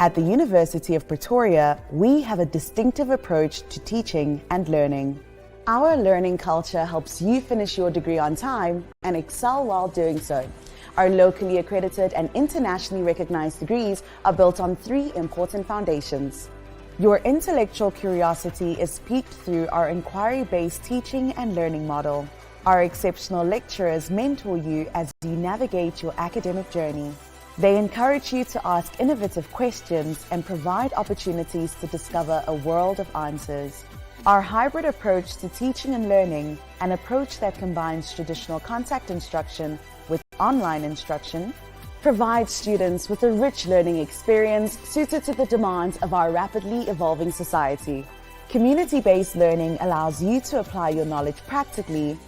At the University of Pretoria, we have a distinctive approach to teaching and learning. Our learning culture helps you finish your degree on time and excel while doing so. Our locally accredited and internationally recognized degrees are built on 3 important foundations. Your intellectual curiosity is piqued through our inquiry-based teaching and learning model. Our exceptional lecturers mentor you as you navigate your academic journey. They encourage you to ask innovative questions and provide opportunities to discover a world of answers. Our hybrid approach to teaching and learning, an approach that combines traditional contact instruction with online instruction, provides students with a rich learning experience suited to the demands of our rapidly evolving society. Community-based learning allows you to apply your knowledge practically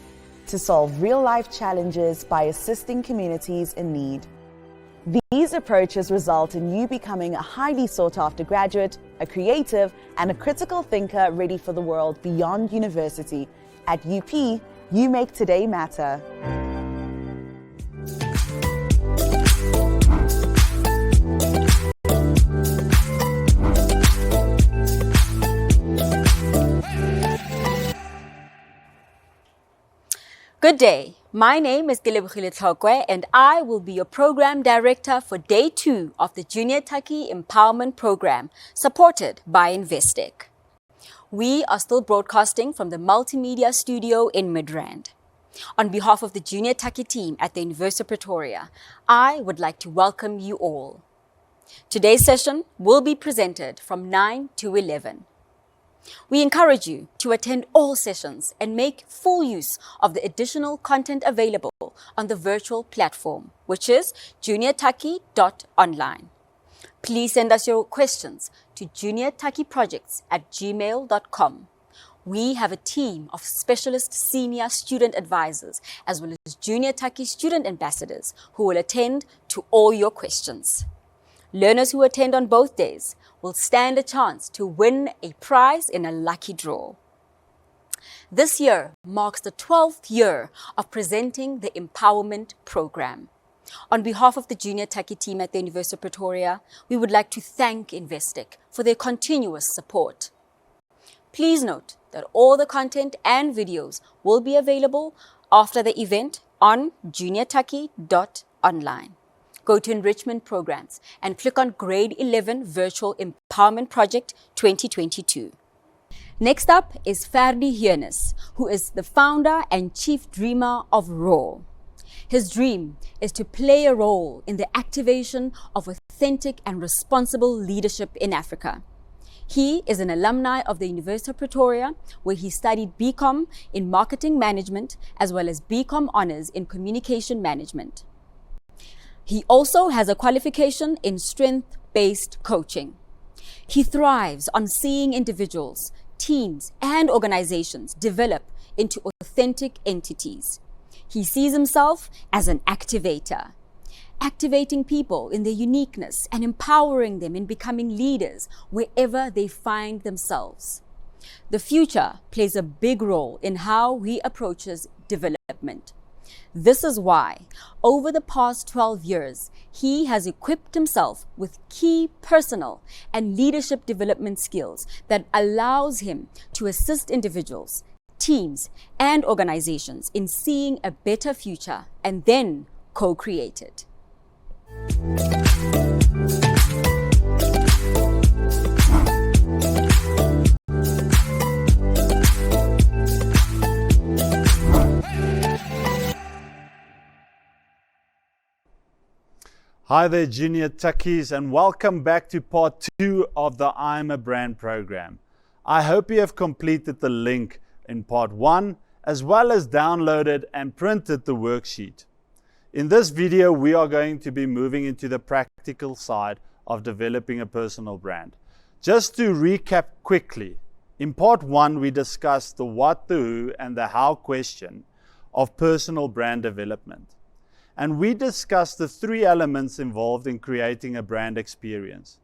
to solve real-life challenges by assisting communities in need. These approaches result in you becoming a highly sought-after graduate, a creative, and a critical thinker ready for the world beyond university. At UP, you make today matter. Good day. My name is Dilebogile Tlhokwe and I will be your Program Director for Day 2 of the Junior Taki Empowerment Program, supported by Investec. We are still broadcasting from the Multimedia Studio in Midrand. On behalf of the Junior Taki team at the University of Pretoria, I would like to welcome you all. Today's session will be presented from 9 to 11. We encourage you to attend all sessions and make full use of the additional content available on the virtual platform, which is juniortaki.online. Please send us your questions to juniortakiprojects@gmail.com. We have a team of specialist senior student advisors as well as Junior Taki student ambassadors who will attend to all your questions. Learners who attend on both days will stand a chance to win a prize in a lucky draw. This year marks the 12th year of presenting the Empowerment Program. On behalf of the Junior Taki team at the University of Pretoria, we would like to thank Investec for their continuous support. Please note that all the content and videos will be available after the event on juniortaki.online. Go to Enrichment Programs and click on Grade 11 Virtual Empowerment Project 2022. Next up is Ferdi Hiernis, who is the founder and chief dreamer of RAW. His dream is to play a role in the activation of authentic and responsible leadership in Africa. He is an alumni of the University of Pretoria, where he studied BCom in Marketing Management as well as BCom Honours in Communication Management. He also has a qualification in strength-based coaching. He thrives on seeing individuals, teams, and organizations develop into authentic entities. He sees himself as an activator, activating people in their uniqueness and empowering them in becoming leaders wherever they find themselves. The future plays a big role in how he approaches development. This is why, over the past 12 years, he has equipped himself with key personal and leadership development skills that allows him to assist individuals, teams, and organizations in seeing a better future and then co-create it. Hi there, Junior Takis, and welcome back to part 2 of the I'm a Brand program. I hope you have completed the link in part 1, as well as downloaded and printed the worksheet. In this video, we are going to be moving into the practical side of developing a personal brand. Just to recap quickly, in part 1, we discussed the what, the who, and the how question of personal brand development. And we discussed the 3 elements involved in creating a brand experience.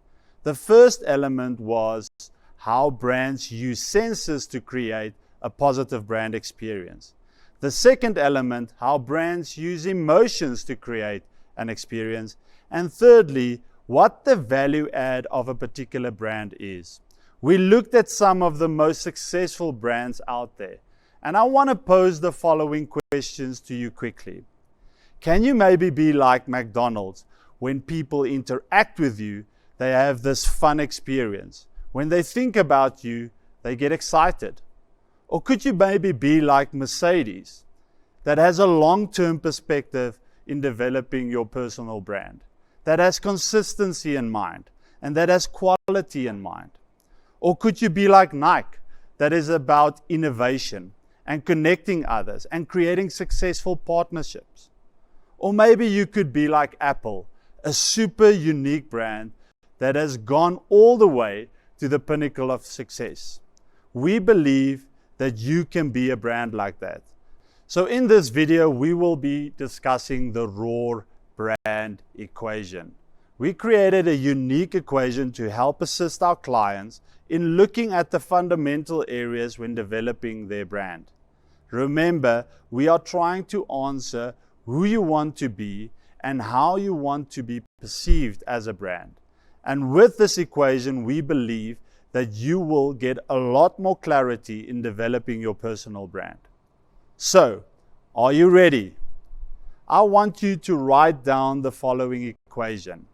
The first element was how brands use senses to create a positive brand experience. The second element, how brands use emotions to create an experience. And thirdly, what the value add of a particular brand is. We looked at some of the most successful brands out there, and I want to pose the following questions to you quickly. Can you maybe be like McDonald's? When people interact with you, they have this fun experience. When they think about you, they get excited. Or could you maybe be like Mercedes, that has a long-term perspective in developing your personal brand, that has consistency in mind, and that has quality in mind? Or could you be like Nike, that is about innovation and connecting others and creating successful partnerships? Or maybe you could be like Apple, a super unique brand that has gone all the way to the pinnacle of success. We believe that you can be a brand like that. So in this video, we will be discussing the Roar brand equation. We created a unique equation to help assist our clients in looking at the fundamental areas when developing their brand. Remember, we are trying to answer who you want to be and how you want to be perceived as a brand. And with this equation, we believe that you will get a lot more clarity in developing your personal brand. So, are you ready? I want you to write down the following equation.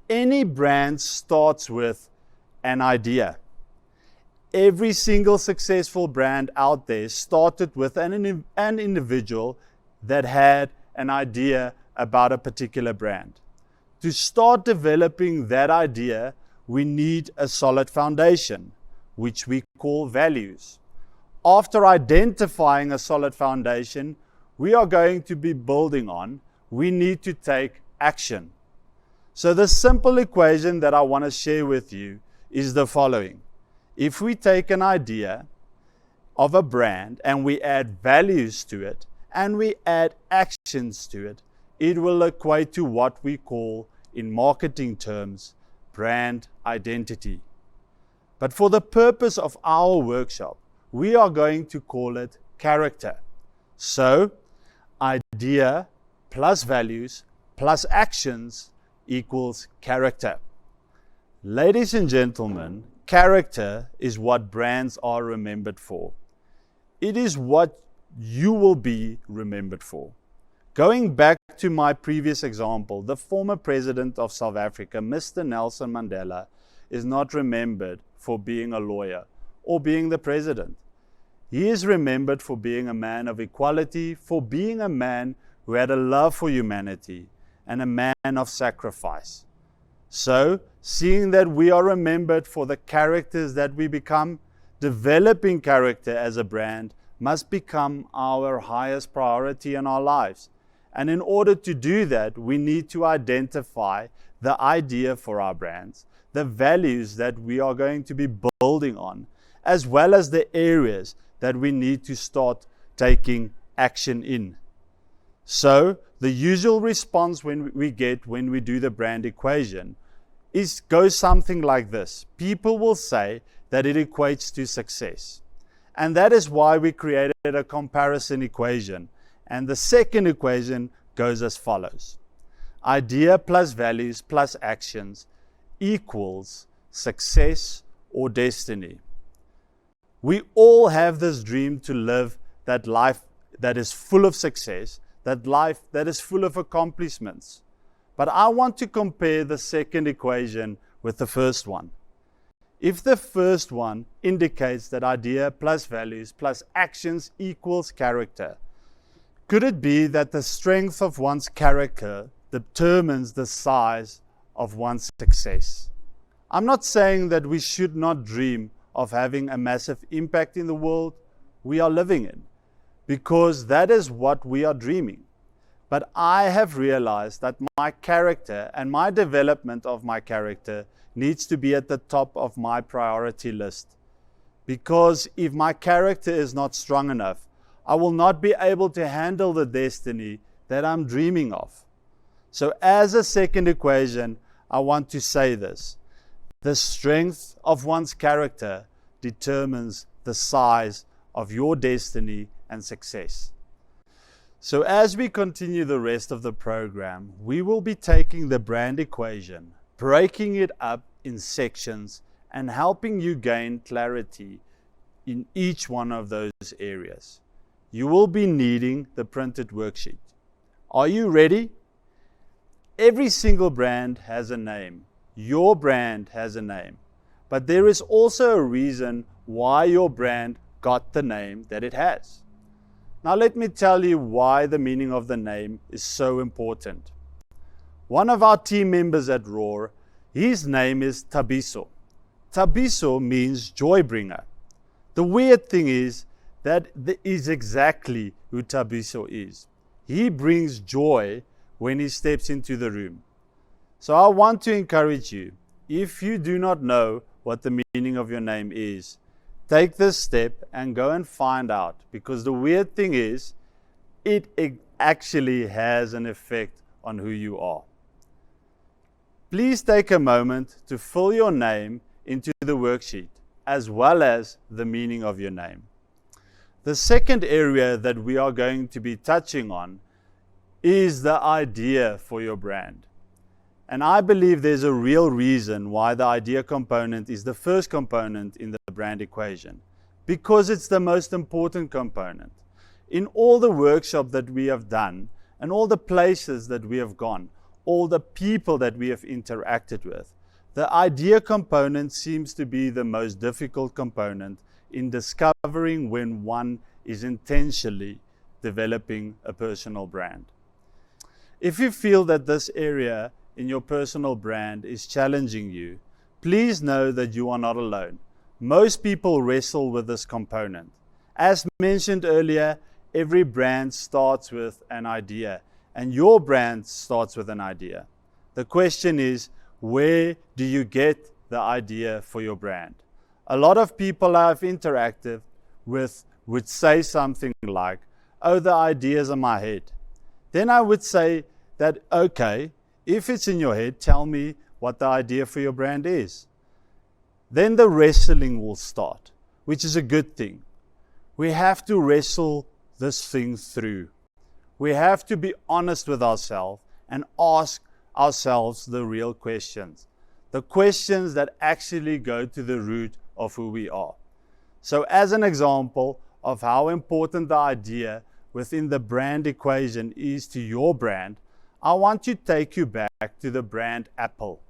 Any brand starts with an idea. Every single successful brand out there started with an individual that had an idea about a particular brand. To start developing that idea, we need a solid foundation, which we call values. After identifying a solid foundation, we are going to be building on, we need to take action. So the simple equation that I want to share with you is the following. If we take an idea of a brand and we add values to it and we add actions to it, it will equate to what we call in marketing terms brand identity. But for the purpose of our workshop, we are going to call it character. So, idea plus values plus actions equals character. Ladies and gentlemen, character is what brands are remembered for. It is what you will be remembered for. Going back to my previous example, the former president of South Africa, Mr. Nelson Mandela, is not remembered for being a lawyer or being the president. He is remembered for being a man of equality, for being a man who had a love for humanity and a man of sacrifice. So, seeing that we are remembered for the characters that we become, developing character as a brand must become our highest priority in our lives. And in order to do that, we need to identify the idea for our brands, the values that we are going to be building on, as well as the areas that we need to start taking action in. So, the usual response when we do the brand equation goes something like this. People will say that it equates to success. And that is why we created a comparison equation. And the second equation goes as follows. Idea plus values plus actions equals success or destiny. We all have this dream to live that life that is full of success, that life that is full of accomplishments. But I want to compare the second equation with the first one. If the first one indicates that idea plus values plus actions equals character, could it be that the strength of one's character determines the size of one's success? I'm not saying that we should not dream of having a massive impact in the world we are living in, because that is what we are dreaming. But I have realized that my character and my development of my character needs to be at the top of my priority list. Because if my character is not strong enough, I will not be able to handle the destiny that I'm dreaming of. So as a second equation, I want to say this. The strength of one's character determines the size of your destiny and success. So as we continue the rest of the program, we will be taking the brand equation breaking it up in sections and helping you gain clarity in each one of those areas. You will be needing the printed worksheet. Are you ready? Every single brand has a name. Your brand has a name. But there is also a reason why your brand got the name that it has. Now let me tell you why the meaning of the name is so important. One of our team members at Roar, his name is Thabiso. Thabiso means joy bringer. The weird thing is that is exactly who Thabiso is. He brings joy when he steps into the room. So I want to encourage you, if you do not know what the meaning of your name is, take this step and go and find out, because the weird thing is, it actually has an effect on who you are. Please take a moment to fill your name into the worksheet, as well as the meaning of your name. The second area that we are going to be touching on is the idea for your brand. And I believe there's a real reason why the idea component is the first component in the brand equation, because it's the most important component. In all the workshops that we have done, and all the places that we have gone, all the people that we have interacted with, the idea component seems to be the most difficult component in discovering when one is intentionally developing a personal brand. If you feel that this area in your personal brand is challenging you, please know that you are not alone. Most people wrestle with this component. As mentioned earlier, every brand starts with an idea, and your brand starts with an idea. The question is, where do you get the idea for your brand? A lot of people I've interacted with would say something like, oh, the idea's in my head. Then I would say that, okay, if it's in your head, tell me what the idea for your brand is. Then the wrestling will start, which is a good thing. We have to wrestle this thing through. We have to be honest with ourselves and ask ourselves the real questions. The questions that actually go to the root of who we are. So as an example of how important the idea within the brand equation is to your brand, I want to take you back to the brand Apple.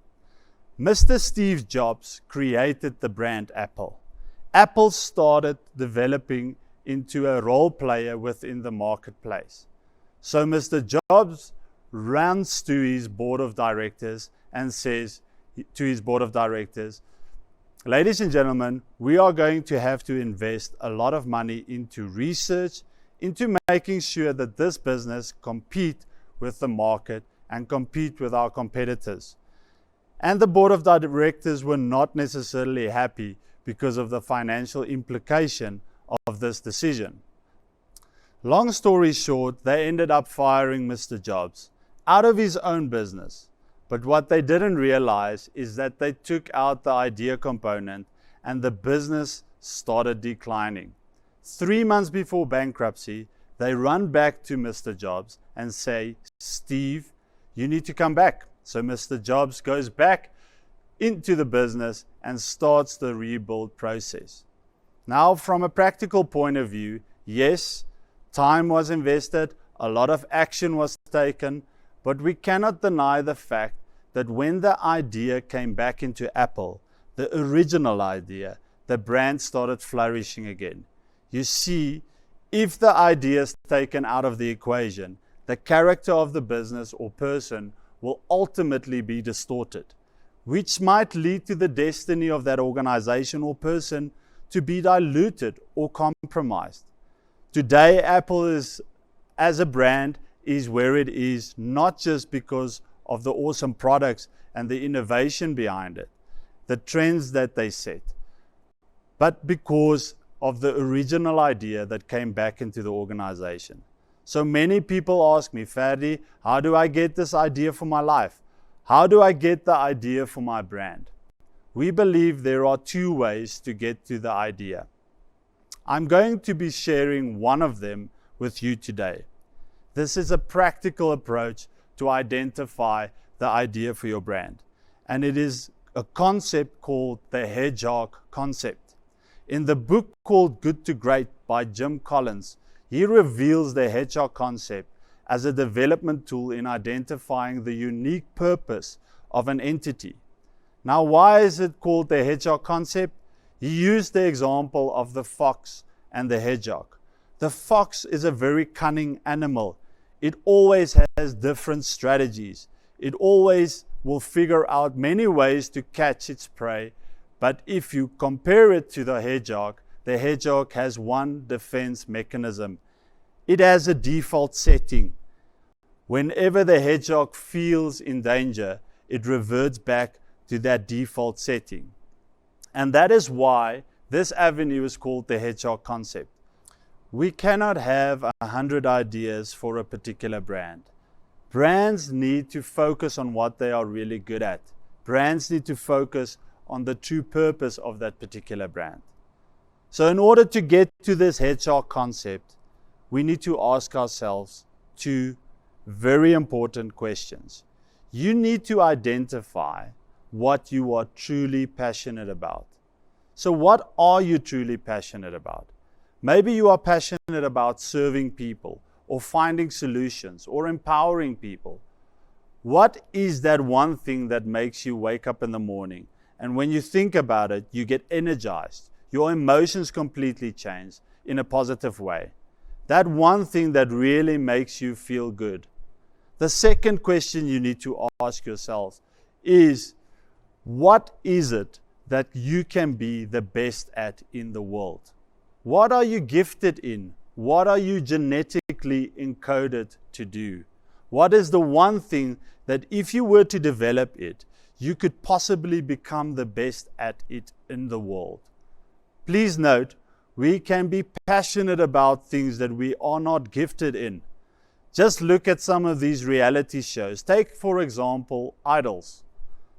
Mr. Steve Jobs created the brand Apple. Apple started developing into a role player within the marketplace. So Mr. Jobs runs to his board of directors and says to his board of directors, ladies and gentlemen, we are going to have to invest a lot of money into research, into making sure that this business compete with the market and compete with our competitors. And the board of directors were not necessarily happy because of the financial implication of this decision. Long story short, they ended up firing Mr. Jobs out of his own business. But what they didn't realize is that they took out the idea component and the business started declining. 3 months before bankruptcy, they run back to Mr. Jobs and say, Steve, you need to come back. So Mr. Jobs goes back into the business and starts the rebuild process. Now, from a practical point of view, yes, time was invested, a lot of action was taken, but we cannot deny the fact that when the idea came back into Apple, the original idea, the brand started flourishing again. You see, if the idea is taken out of the equation, the character of the business or person will ultimately be distorted, which might lead to the destiny of that organization or person to be diluted or compromised. Today, Apple is, as a brand, is where it is, not just because of the awesome products and the innovation behind it, the trends that they set, but because of the original idea that came back into the organization. So many people ask me, Ferdi, how do I get this idea for my life? How do I get the idea for my brand? We believe there are 2 ways to get to the idea. I'm going to be sharing one of them with you today. This is a practical approach to identify the idea for your brand. and it is a concept called the hedgehog concept. In the book called Good to Great by Jim Collins, he reveals the hedgehog concept as a development tool in identifying the unique purpose of an entity. Now, why is it called the hedgehog concept? He used the example of the fox and the hedgehog. The fox is a very cunning animal. It always has different strategies. It always will figure out many ways to catch its prey. But if you compare it to the hedgehog has one defense mechanism. It has a default setting. Whenever the hedgehog feels in danger, it reverts back to that default setting. And that is why this avenue is called the hedgehog concept. We cannot have 100 ideas for a particular brand. Brands need to focus on what they are really good at. Brands need to focus on the true purpose of that particular brand. So in order to get to this hedgehog concept, we need to ask ourselves two very important questions. You need to identify what you are truly passionate about. So what are you truly passionate about? Maybe you are passionate about serving people or finding solutions or empowering people. What is that one thing that makes you wake up in the morning? And when you think about it, you get energized. Your emotions completely change in a positive way. That one thing that really makes you feel good. The second question you need to ask yourself is, what is it that you can be the best at in the world? What are you gifted in? What are you genetically encoded to do? What is the one thing that if you were to develop it, you could possibly become the best at it in the world? Please note, we can be passionate about things that we are not gifted in. Just look at some of these reality shows. Take, for example, Idols.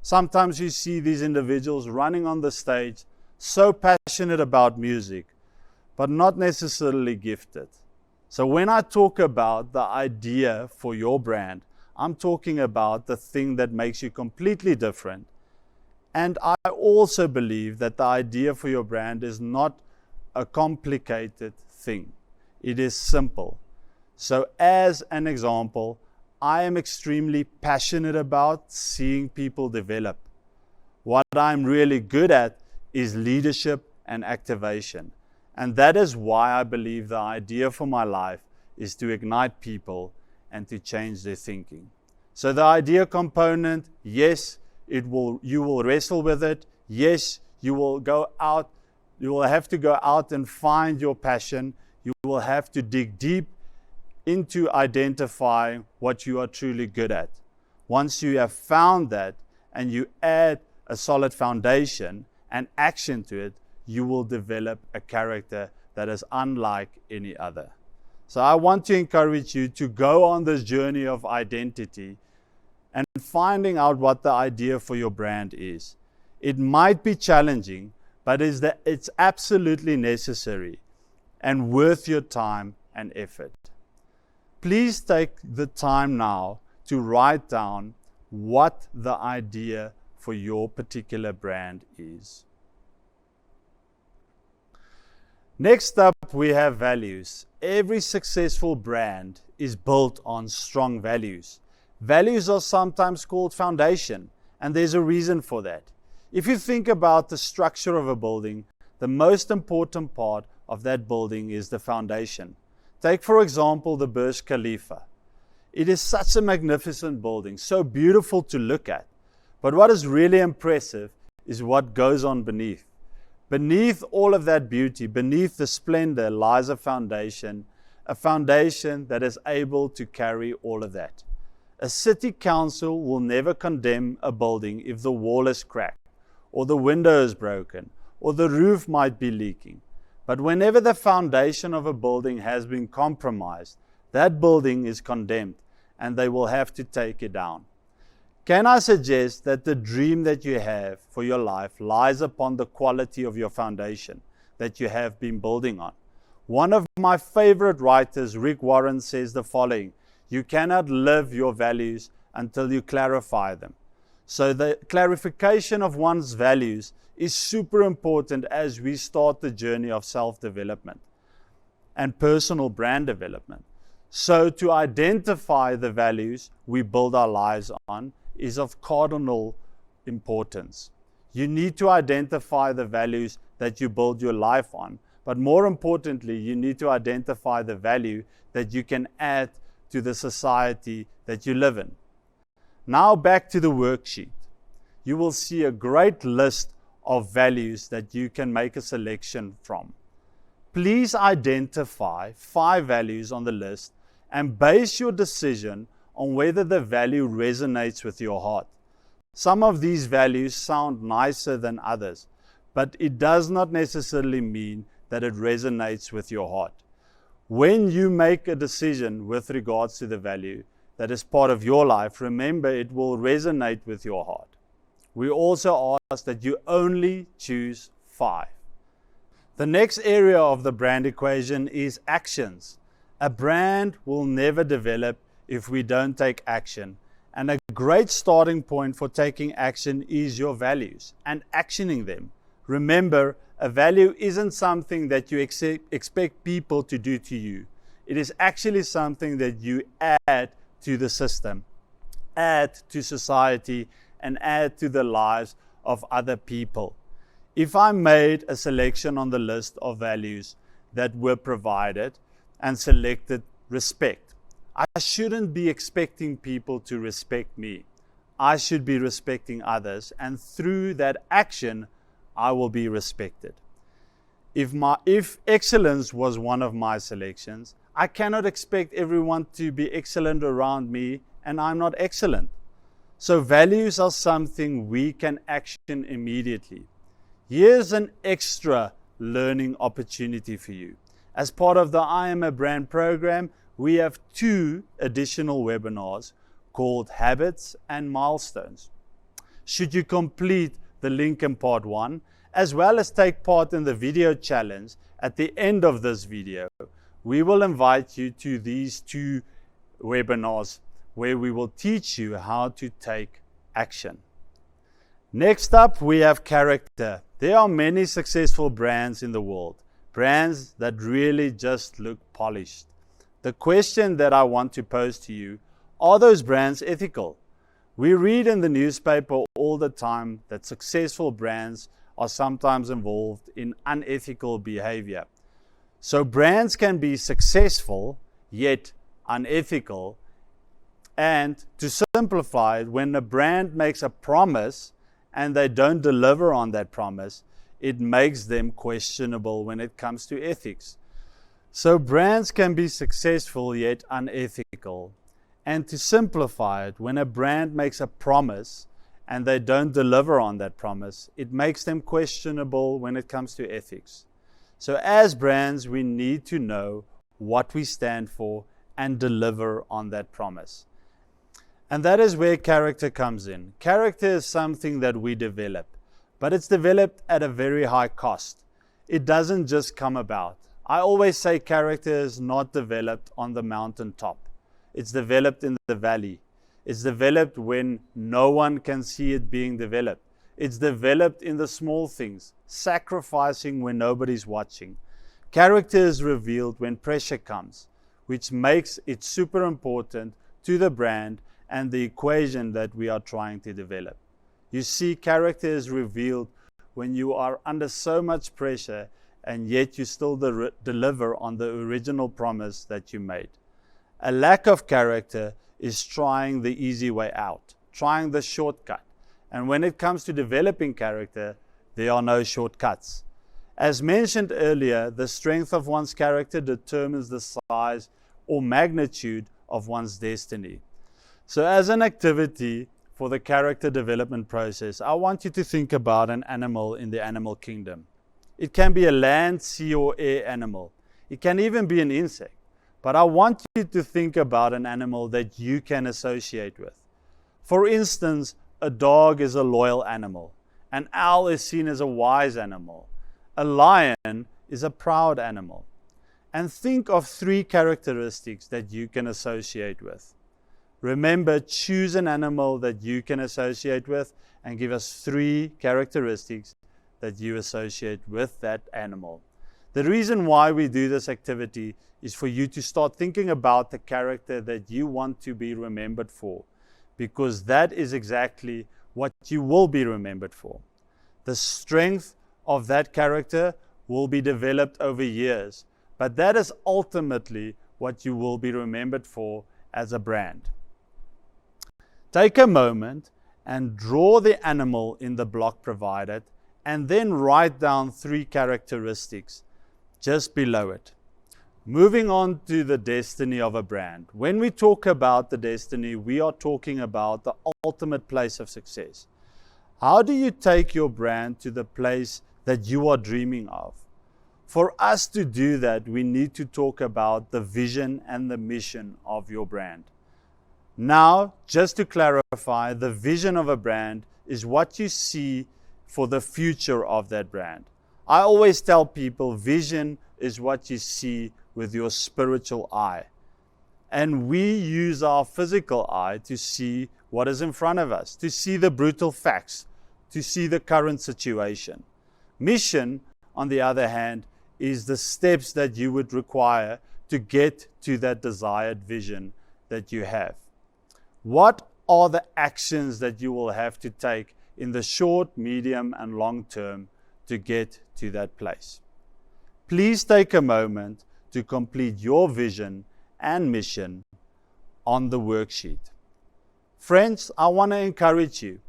Sometimes you see these individuals running on the stage, so passionate about music, but not necessarily gifted. So when I talk about the idea for your brand, I'm talking about the thing that makes you completely different. And I also believe that the idea for your brand is not a complicated thing. It is simple. So as an example, I am extremely passionate about seeing people develop. What I'm really good at is leadership and activation. And that is why I believe the idea for my life is to ignite people and to change their thinking. So the idea component, yes, you will wrestle with it. Yes, you will go out. You will have to go out and find your passion. You will have to dig deep into identifying what you are truly good at. Once you have found that and you add a solid foundation and action to it, you will develop a character that is unlike any other. So I want to encourage you to go on this journey of identity and finding out what the idea for your brand is. It might be challenging, but it's absolutely necessary and worth your time and effort. Please take the time now to write down what the idea for your particular brand is. Next up, we have values. Every successful brand is built on strong values. Values are sometimes called foundation, and there's a reason for that. If you think about the structure of a building, the most important part of that building is the foundation. Take, for example, the Burj Khalifa. It is such a magnificent building, so beautiful to look at. But what is really impressive is what goes on beneath. Beneath all of that beauty, beneath the splendor, lies a foundation that is able to carry all of that. A city council will never condemn a building if the wall is cracked, or the window is broken, or the roof might be leaking. But whenever the foundation of a building has been compromised, that building is condemned, and they will have to take it down. Can I suggest that the dream that you have for your life lies upon the quality of your foundation that you have been building on? One of my favorite writers, Rick Warren, says the following: you cannot live your values until you clarify them. So the clarification of one's values is super important as we start the journey of self-development and personal brand development. So to identify the values we build our lives on is of cardinal importance. You need to identify the values that you build your life on, but more importantly, you need to identify the value that you can add to the society that you live in. Now back to the worksheet. You will see a great list of values that you can make a selection from. Please identify 5 values on the list and base your decision on whether the value resonates with your heart. Some of these values sound nicer than others, but it does not necessarily mean that it resonates with your heart. When you make a decision with regards to the value that is part of your life, remember it will resonate with your heart. We also ask that you only choose 5. The next area of the brand equation is actions. A brand will never develop if we don't take action. And a great starting point for taking action is your values and actioning them. Remember, a value isn't something that you expect people to do to you. It is actually something that you add to the system, add to society, and add to the lives of other people. If I made a selection on the list of values that were provided and selected respect, I shouldn't be expecting people to respect me. I should be respecting others, and through that action, I will be respected. If excellence was one of my selections, I cannot expect everyone to be excellent around me, and I'm not excellent. So values are something we can action immediately. Here's an extra learning opportunity for you. As part of the I Am a Brand program, we have 2 additional webinars called Habits and Milestones. Should you complete the link in part 1, as well as take part in the video challenge at the end of this video, we will invite you to these 2 webinars where we will teach you how to take action. Next up, we have character. There are many successful brands in the world, brands that really just look polished. The question that I want to pose to you, are those brands ethical? We read in the newspaper all the time that successful brands are sometimes involved in unethical behavior. So brands can be successful yet unethical. And to simplify it, when a brand makes a promise and they don't deliver on that promise, it makes them questionable when it comes to ethics. So brands can be successful yet unethical. And to simplify it, when a brand makes a promise and they don't deliver on that promise, it makes them questionable when it comes to ethics. So as brands, we need to know what we stand for and deliver on that promise. And that is where character comes in. Character is something that we develop, but it's developed at a very high cost. It doesn't just come about. I always say character is not developed on the mountaintop. It's developed in the valley. It's developed when no one can see it being developed. It's developed in the small things, sacrificing when nobody's watching. Character is revealed when pressure comes, which makes it super important to the brand and the equation that we are trying to develop. You see, character is revealed when you are under so much pressure and yet you still deliver on the original promise that you made. A lack of character is trying the easy way out, trying the shortcut. And when it comes to developing character, there are no shortcuts. As mentioned earlier, the strength of one's character determines the size or magnitude of one's destiny. So as an activity for the character development process, I want you to think about an animal in the animal kingdom. It can be a land, sea, or air animal. It can even be an insect. But I want you to think about an animal that you can associate with. For instance, a dog is a loyal animal. An owl is seen as a wise animal. A lion is a proud animal. And think of 3 characteristics that you can associate with. Remember, choose an animal that you can associate with and give us 3 characteristics that you associate with that animal. The reason why we do this activity is for you to start thinking about the character that you want to be remembered for, because that is exactly what you will be remembered for. The strength of that character will be developed over years, but that is ultimately what you will be remembered for as a brand. Take a moment and draw the animal in the block provided, and then write down 3 characteristics just below it. Moving on to the destiny of a brand. When we talk about the destiny, we are talking about the ultimate place of success. How do you take your brand to the place that you are dreaming of? For us to do that, we need to talk about the vision and the mission of your brand. Now, just to clarify, the vision of a brand is what you see for the future of that brand. I always tell people vision is what you see with your spiritual eye. And we use our physical eye to see what is in front of us, to see the brutal facts, to see the current situation. Mission, on the other hand, is the steps that you would require to get to that desired vision that you have. What are the actions that you will have to take in the short, medium, and long term to get to that place? Please take a moment to complete your vision and mission on the worksheet. Friends, I want to encourage you.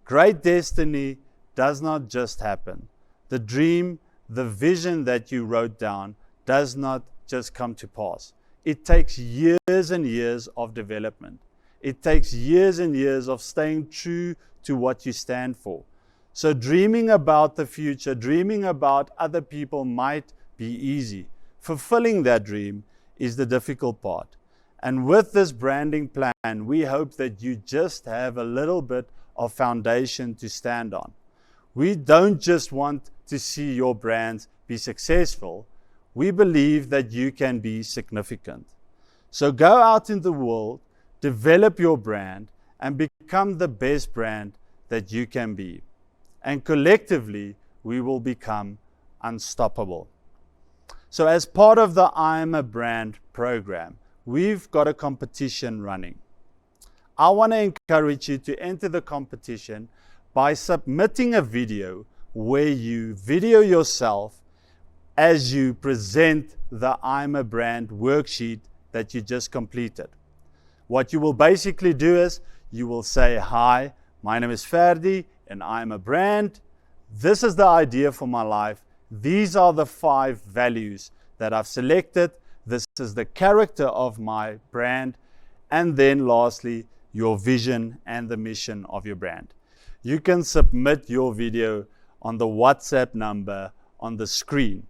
Great destiny does not just happen. The dream, the vision that you wrote down does not just come to pass. It takes years and years of development. It takes years and years of staying true to what you stand for. So dreaming about the future, dreaming about other people might be easy. Fulfilling that dream is the difficult part. And with this branding plan, we hope that you just have a little bit of foundation to stand on. We don't just want to see your brands be successful. We believe that you can be significant. So go out in the world, develop your brand, and become the best brand that you can be. And collectively, we will become unstoppable. So as part of the I'm a Brand program, we've got a competition running. I want to encourage you to enter the competition by submitting a video where you video yourself as you present the I'm a Brand worksheet that you just completed. What you will basically do is you will say, "Hi, my name is Ferdi and I'm a brand. This is the idea for my life. These are the 5 values that I've selected. This is the character of my brand." And then lastly, your vision and the mission of your brand. You can submit your video on the WhatsApp number on the screen.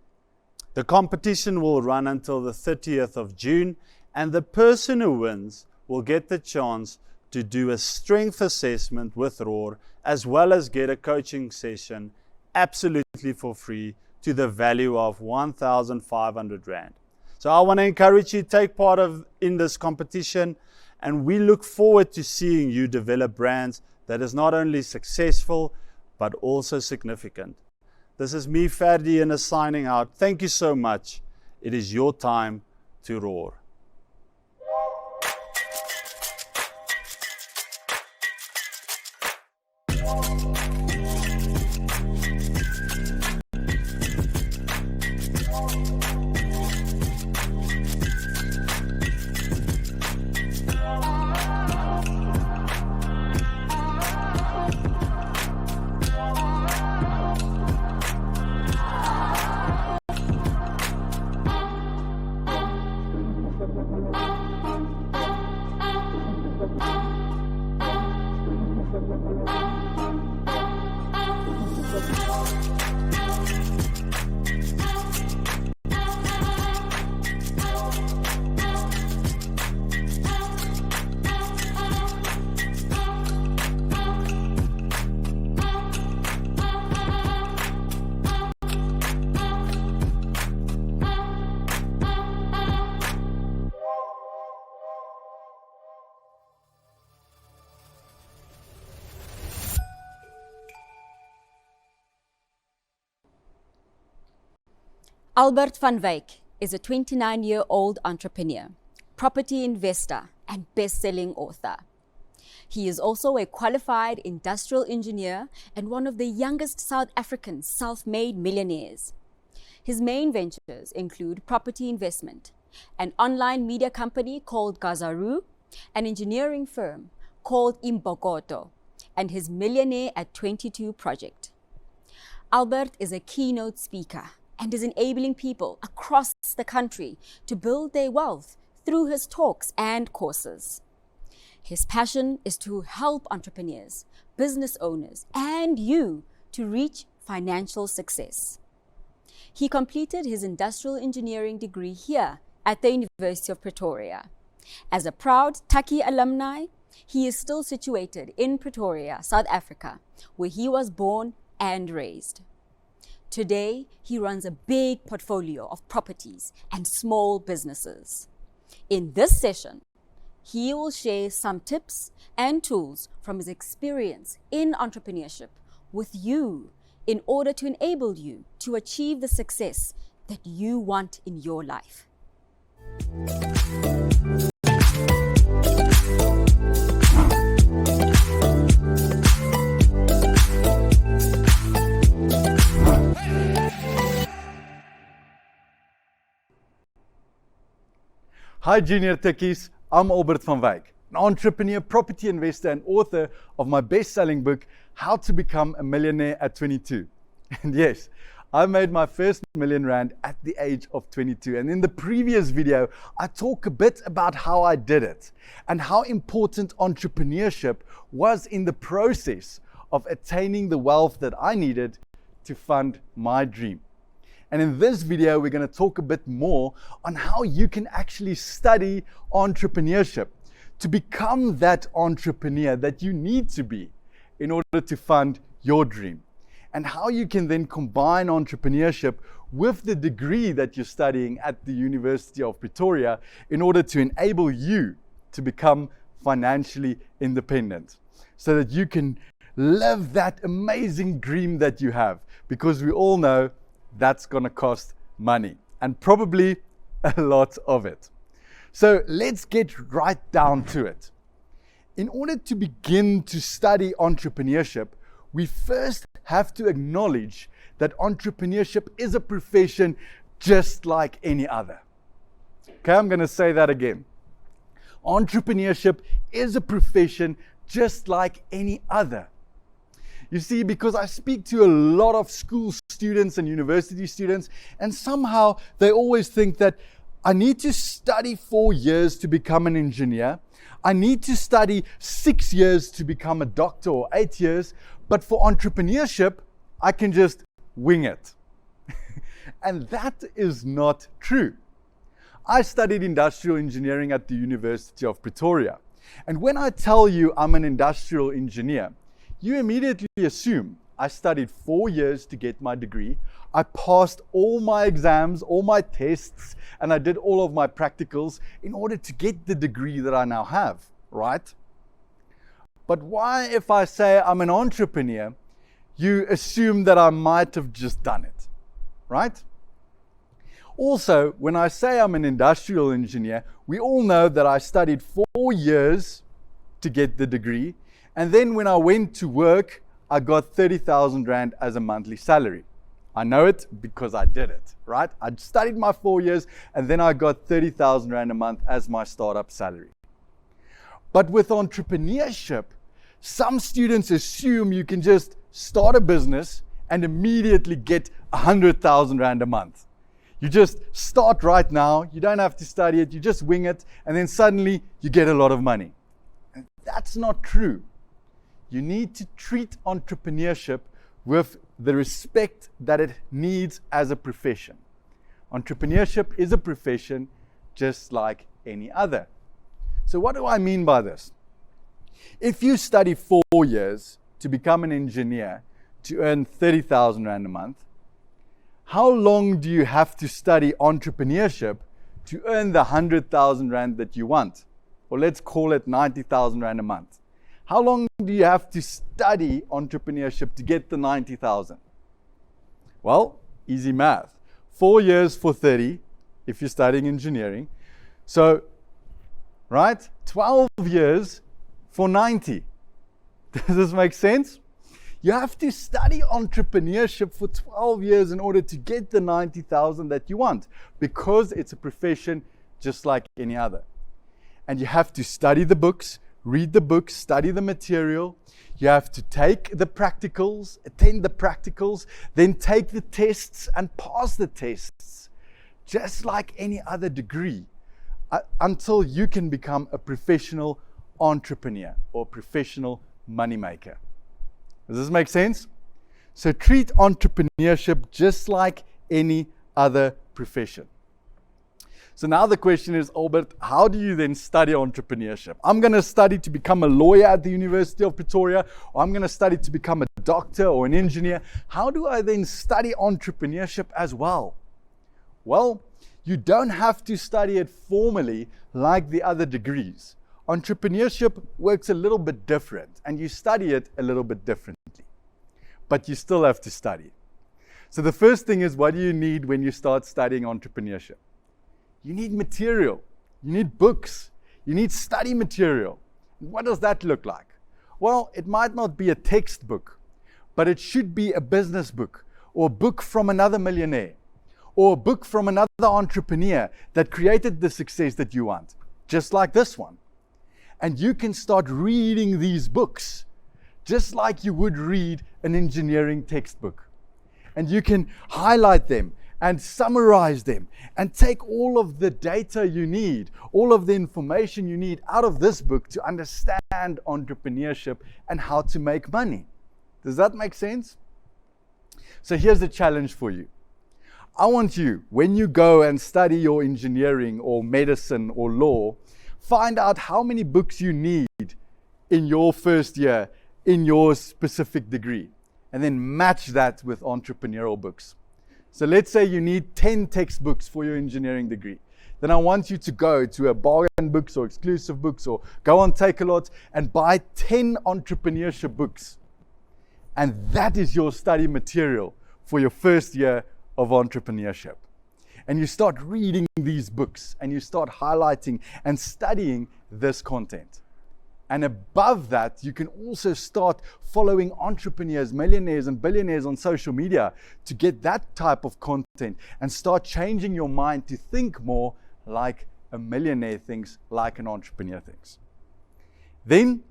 The competition will run until the 30th of June, and the person who wins will get the chance to do a strength assessment with Roar, as well as get a coaching session absolutely for free to the value of 1,500 Rand. So I want to encourage you to take part in this competition, and we look forward to seeing you develop brands that is not only successful, but also significant. This is me, Ferdi, and signing out. Thank you so much. It is your time to roar. Albert van Wyk is a 29-year-old entrepreneur, property investor, and best-selling author. He is also a qualified industrial engineer and one of the youngest South African self-made millionaires. His main ventures include property investment, an online media company called Gazaru, an engineering firm called Imbokoto, and his Millionaire at 22 project. Albert is a keynote speaker and is enabling people across the country to build their wealth through his talks and courses. His passion is to help entrepreneurs, business owners, and you to reach financial success. He completed his industrial engineering degree here at the University of Pretoria. As a proud Taki alumni, he is still situated in Pretoria, South Africa, where he was born and raised. Today, he runs a big portfolio of properties and small businesses. In this session, he will share some tips and tools from his experience in entrepreneurship with you in order to enable you to achieve the success that you want in your life. Hi Junior Techies, I'm Albert van Wyk, an entrepreneur, property investor and author of my best-selling book, How to Become a Millionaire at 22. And yes, I made my first R1 at the age of 22. And in the previous video, I talk a bit about how I did it and how important entrepreneurship was in the process of attaining the wealth that I needed to fund my dream. And in this video, we're going to talk a bit more on how you can actually study entrepreneurship to become that entrepreneur that you need to be in order to fund your dream. And how you can then combine entrepreneurship with the degree that you're studying at the University of Pretoria in order to enable you to become financially independent so that you can live that amazing dream that you have, because we all know that's going to cost money, and probably a lot of it. So let's get right down to it. In order to begin to study entrepreneurship, we first have to acknowledge that entrepreneurship is a profession just like any other. Okay, I'm going to say that again. Entrepreneurship is a profession just like any other. You see, because I speak to a lot of school students and university students, and somehow they always think that I need to study 4 years to become an engineer. I need to study 6 years to become a doctor, or 8 years. But for entrepreneurship, I can just wing it. And that is not true. I studied industrial engineering at the University of Pretoria. And when I tell you I'm an industrial engineer, you immediately assume I studied 4 years to get my degree. I passed all my exams, all my tests, and I did all of my practicals in order to get the degree that I now have, right? But why, if I say I'm an entrepreneur, you assume that I might have just done it, right? Also, when I say I'm an industrial engineer, we all know that I studied 4 years to get the degree. And then when I went to work, I got 30,000 Rand as a monthly salary. I know it because I did it, right? I studied my 4 years and then I got 30,000 Rand a month as my startup salary. But with entrepreneurship, some students assume you can just start a business and immediately get 100,000 Rand a month. You just start right now, you don't have to study it, you just wing it, and then suddenly you get a lot of money. And that's not true. You need to treat entrepreneurship with the respect that it needs as a profession. Entrepreneurship is a profession just like any other. So what do I mean by this? If you study 4 years to become an engineer to earn 30,000 Rand a month, how long do you have to study entrepreneurship to earn the 100,000 Rand that you want? Or let's call it 90,000 Rand a month. How long do you have to study entrepreneurship to get the 90,000? Well, easy math. 4 years for 30 if you're studying engineering. So, right, 12 years for 90. Does this make sense? You have to study entrepreneurship for 12 years in order to get the 90,000 that you want, because it's a profession just like any other. And you have to study the books, read the books, study the material. You have to take the practicals, attend the practicals, then take the tests and pass the tests, just like any other degree, until you can become a professional entrepreneur or professional moneymaker. Does this make sense? So treat entrepreneurship just like any other profession. So now the question is, Albert, how do you then study entrepreneurship? I'm going to study to become a lawyer at the University of Pretoria, or I'm going to study to become a doctor or an engineer. How do I then study entrepreneurship as well? Well, you don't have to study it formally like the other degrees. Entrepreneurship works a little bit different, and you study it a little bit differently. But you still have to study. So the first thing is, what do you need when you start studying entrepreneurship? You need material. You need books. You need study material. What does that look like? Well, it might not be a textbook, but it should be a business book, or a book from another millionaire, or a book from another entrepreneur that created the success that you want, just like this one. And you can start reading these books just like you would read an engineering textbook. And you can highlight them and summarize them and take all of the data you need, all of the information you need out of this book to understand entrepreneurship and how to make money. Does that make sense? So here's the challenge for you. I want you, when you go and study your engineering or medicine or law, find out how many books you need in your first year in your specific degree, and then match that with entrepreneurial books. So let's say you need 10 textbooks for your engineering degree. Then I want you to go to a bargain books or exclusive books, or go on Takealot and buy 10 entrepreneurship books. And that is your study material for your first year of entrepreneurship. And you start reading these books, and you start highlighting and studying this content. And above that, you can also start following entrepreneurs, millionaires, and billionaires on social media to get that type of content and start changing your mind to think more like a millionaire thinks, like an entrepreneur thinks. Then,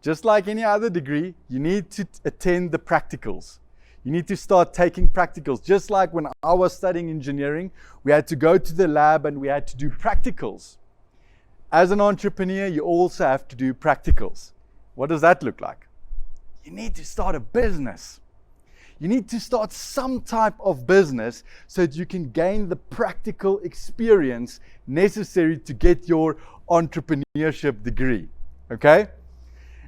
just like any other degree, you need to attend the practicals. You need to start taking practicals. Just like when I was studying engineering, we had to go to the lab and we had to do practicals. As an entrepreneur, you also have to do practicals. What does that look like? You need to start a business. You need to start some type of business so that you can gain the practical experience necessary to get your entrepreneurship degree. Okay?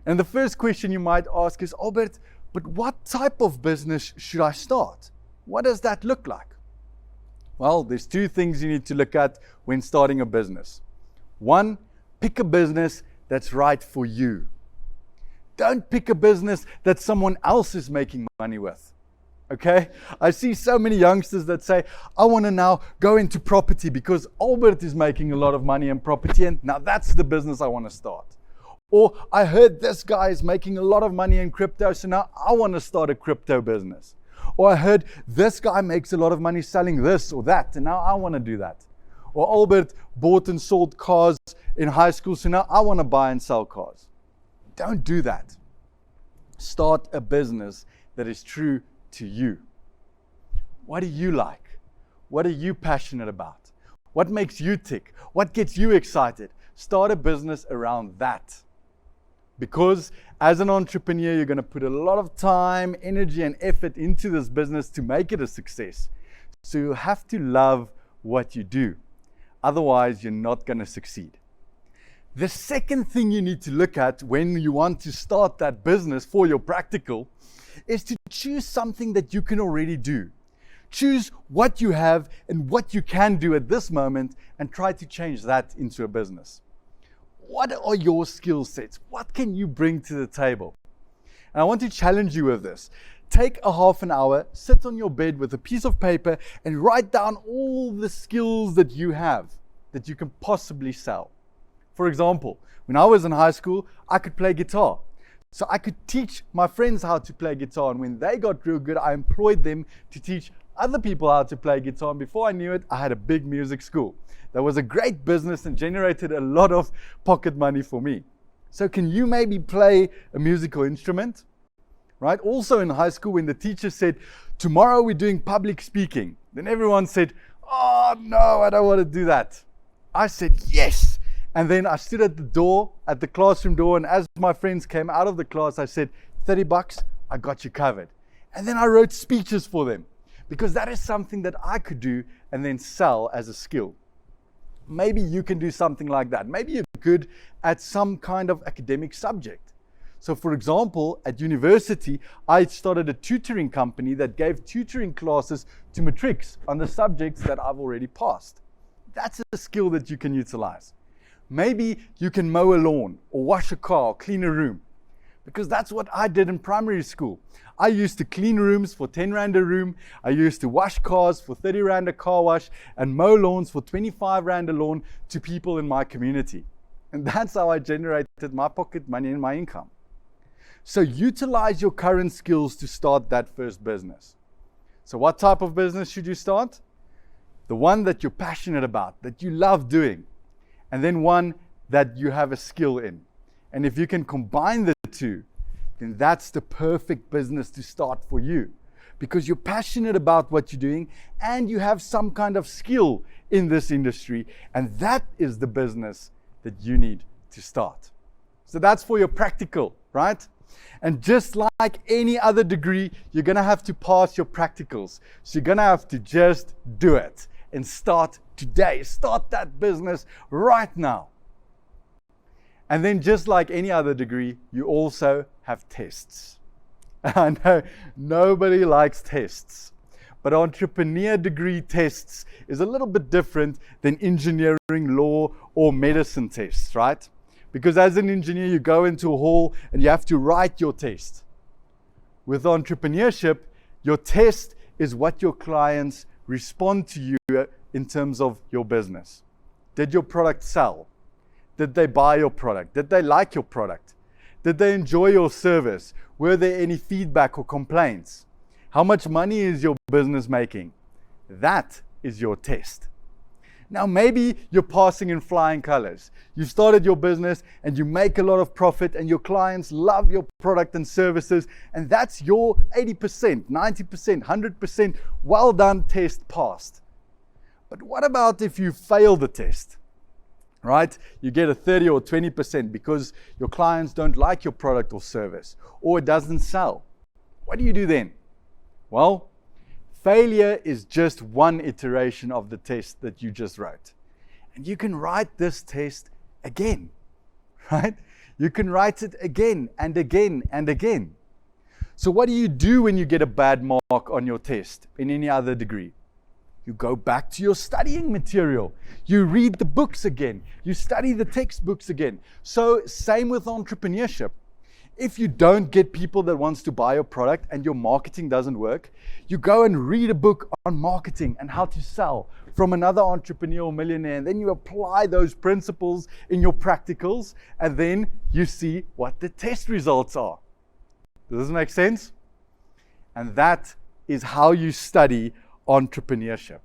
And the first question you might ask is, Albert, but what type of business should I start? What does that look like? Well, there's two things you need to look at when starting a business. One, pick a business that's right for you. Don't pick a business that someone else is making money with. Okay? I see so many youngsters that say, I want to now go into property because Albert is making a lot of money in property, and now that's the business I want to start. Or I heard this guy is making a lot of money in crypto, so now I want to start a crypto business. Or I heard this guy makes a lot of money selling this or that, and now I want to do that. Or Albert bought and sold cars in high school, so now I want to buy and sell cars. Don't do that. Start a business that is true to you. What do you like? What are you passionate about? What makes you tick? What gets you excited? Start a business around that. Because as an entrepreneur, you're going to put a lot of time, energy, and effort into this business to make it a success. So you have to love what you do. Otherwise, you're not going to succeed. The second thing you need to look at when you want to start that business for your practical is to choose something that you can already do. Choose what you have and what you can do at this moment and try to change that into a business. What are your skill sets? What can you bring to the table? And I want to challenge you with this. take a half an hour, sit on your bed with a piece of paper and write down all the skills that you have that you can possibly sell. For example, when I was in high school, I could play guitar. So I could teach my friends how to play guitar, and when they got real good, I employed them to teach other people how to play guitar, and before I knew it, I had a big music school. That was a great business and generated a lot of pocket money for me. So can you maybe play a musical instrument? Right? Also in high school, when the teacher said, tomorrow we're doing public speaking, then everyone said, oh no, I don't want to do that. I said, yes. And then I stood at the door, at the classroom door, and as my friends came out of the class, I said, $30, I got you covered. And then I wrote speeches for them, because that is something that I could do and then sell as a skill. Maybe you can do something like that. Maybe you're good at some kind of academic subject. So for example, at university, I started a tutoring company that gave tutoring classes to matrics on the subjects that I've already passed. That's a skill that you can utilize. Maybe you can mow a lawn or wash a car or clean a room, because that's what I did in primary school. I used to clean rooms for 10 Rand a room. I used to wash cars for 30 Rand a car wash and mow lawns for 25 Rand a lawn to people in my community. And that's how I generated my pocket money and my income. So utilize your current skills to start that first business. So what type of business should you start? The one that you're passionate about, that you love doing, and then one that you have a skill in. And if you can combine the two, then that's the perfect business to start for you, because you're passionate about what you're doing and you have some kind of skill in this industry, and that is the business that you need to start. So that's for your practical, right? And just like any other degree, you're going to have to pass your practicals. So you're going to have to just do it and start today. Start that business right now. And then just like any other degree, you also have tests. I know nobody likes tests, but entrepreneur degree tests is a little bit different than engineering, law, or medicine tests, right? Because as an engineer, you go into a hall and you have to write your test. With entrepreneurship, your test is what your clients respond to you in terms of your business. Did your product sell? Did they buy your product? Did they like your product? Did they enjoy your service? Were there any feedback or complaints? How much money is your business making? That is your test. Now maybe you're passing in flying colors. You started your business and you make a lot of profit and your clients love your product and services, and that's your 80%, 90%, 100% well done test passed. But what about if you fail the test? Right? You get a 30 or 20% because your clients don't like your product or service, or it doesn't sell. What do you do then? Well, failure is just one iteration of the test that you just wrote. And you can write this test again, right? You can write it again and again and again. So what do you do when you get a bad mark on your test in any other degree? You go back to your studying material. You read the books again. You study the textbooks again. So same with entrepreneurship. If you don't get people that wants to buy your product and your marketing doesn't work, you go and read a book on marketing and how to sell from another entrepreneur or millionaire, and then you apply those principles in your practicals, and then you see what the test results are. Does this make sense? And that is how you study entrepreneurship.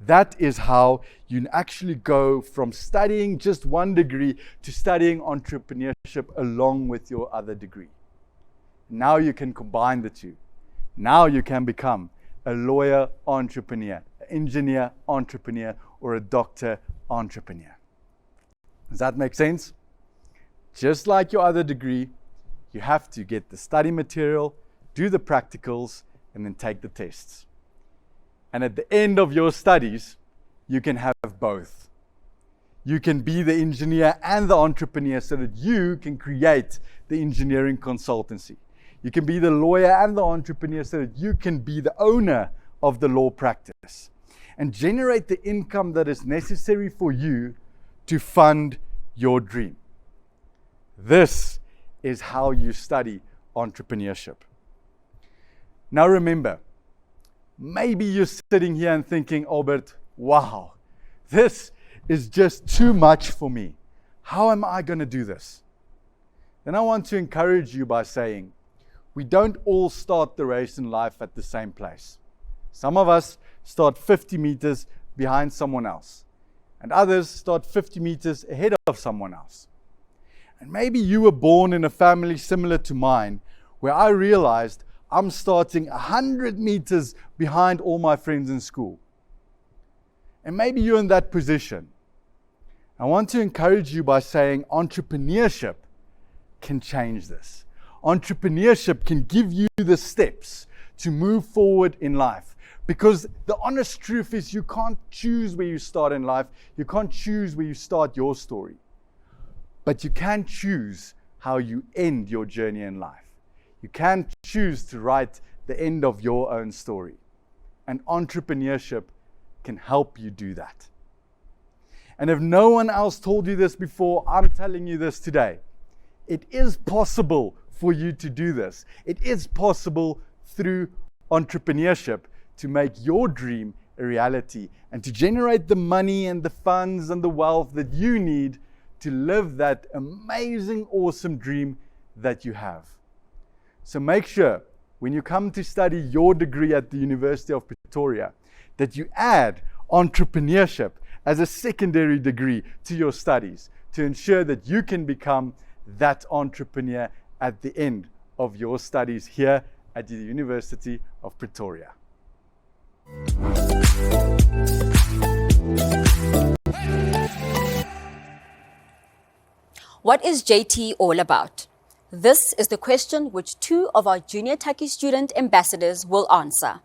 That is how you actually go from studying just one degree to studying entrepreneurship along with your other degree. Now you can combine the two. Now you can become a lawyer entrepreneur, an engineer entrepreneur, or a doctor entrepreneur. Does that make sense? Just like your other degree, you have to get the study material, do the practicals, and then take the tests. And at the end of your studies, you can have both. You can be the engineer and the entrepreneur so that you can create the engineering consultancy. You can be the lawyer and the entrepreneur so that you can be the owner of the law practice and generate the income that is necessary for you to fund your dream. This is how you study entrepreneurship. Now remember, maybe you're sitting here and thinking, Albert, wow, this is just too much for me. How am I going to do this? Then I want to encourage you by saying, we don't all start the race in life at the same place. Some of us start 50 meters behind someone else, and others start 50 meters ahead of someone else. And maybe you were born in a family similar to mine, where I realized I'm starting 100 meters behind all my friends in school. And maybe you're in that position. I want to encourage you by saying entrepreneurship can change this. Entrepreneurship can give you the steps to move forward in life. Because the honest truth is you can't choose where you start in life. You can't choose where you start your story. But you can choose how you end your journey in life. You can choose to write the end of your own story. And entrepreneurship can help you do that. And if no one else told you this before, I'm telling you this today. It is possible for you to do this. It is possible through entrepreneurship to make your dream a reality and to generate the money and the funds and the wealth that you need to live that amazing, awesome dream that you have. So make sure when you come to study your degree at the University of Pretoria that you add entrepreneurship as a secondary degree to your studies to ensure that you can become that entrepreneur at the end of your studies here at the University of Pretoria. What is JT all about? This is the question which two of our Junior Taki student ambassadors will answer.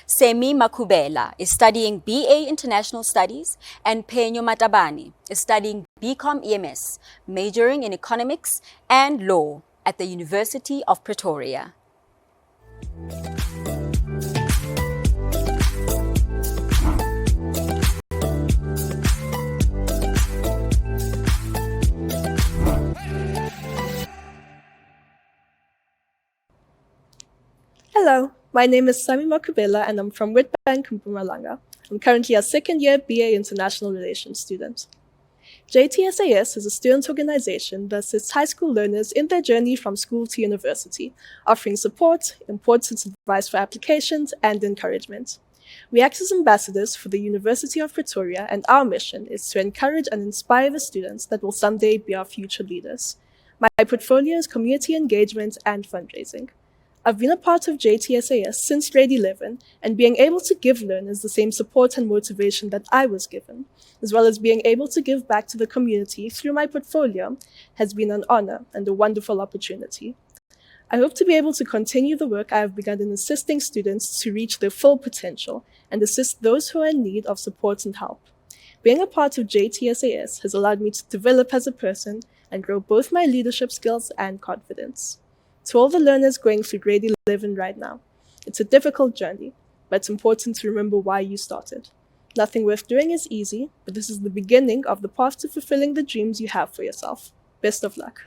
Semi Makubela is studying BA International Studies and Penyo Matabane is studying BCom EMS, majoring in Economics and Law at the University of Pretoria. Hello, my name is Sami Makubela and I'm from Witbank, Mpumalanga. I'm currently a second-year BA International Relations student. JTSAS is a student organization that assists high school learners in their journey from school to university, offering support, important advice for applications, and encouragement. We act as ambassadors for the University of Pretoria, and our mission is to encourage and inspire the students that will someday be our future leaders. My portfolio is community engagement and fundraising. I've been a part of JTSAS since grade 11, and being able to give learners the same support and motivation that I was given, as well as being able to give back to the community through my portfolio, has been an honor and a wonderful opportunity. I hope to be able to continue the work I have begun in assisting students to reach their full potential and assist those who are in need of support and help. Being a part of JTSAS has allowed me to develop as a person and grow both my leadership skills and confidence. To all the learners going through grade 11 right now, it's a difficult journey, but it's important to remember why you started. Nothing worth doing is easy, but this is the beginning of the path to fulfilling the dreams you have for yourself. Best of luck.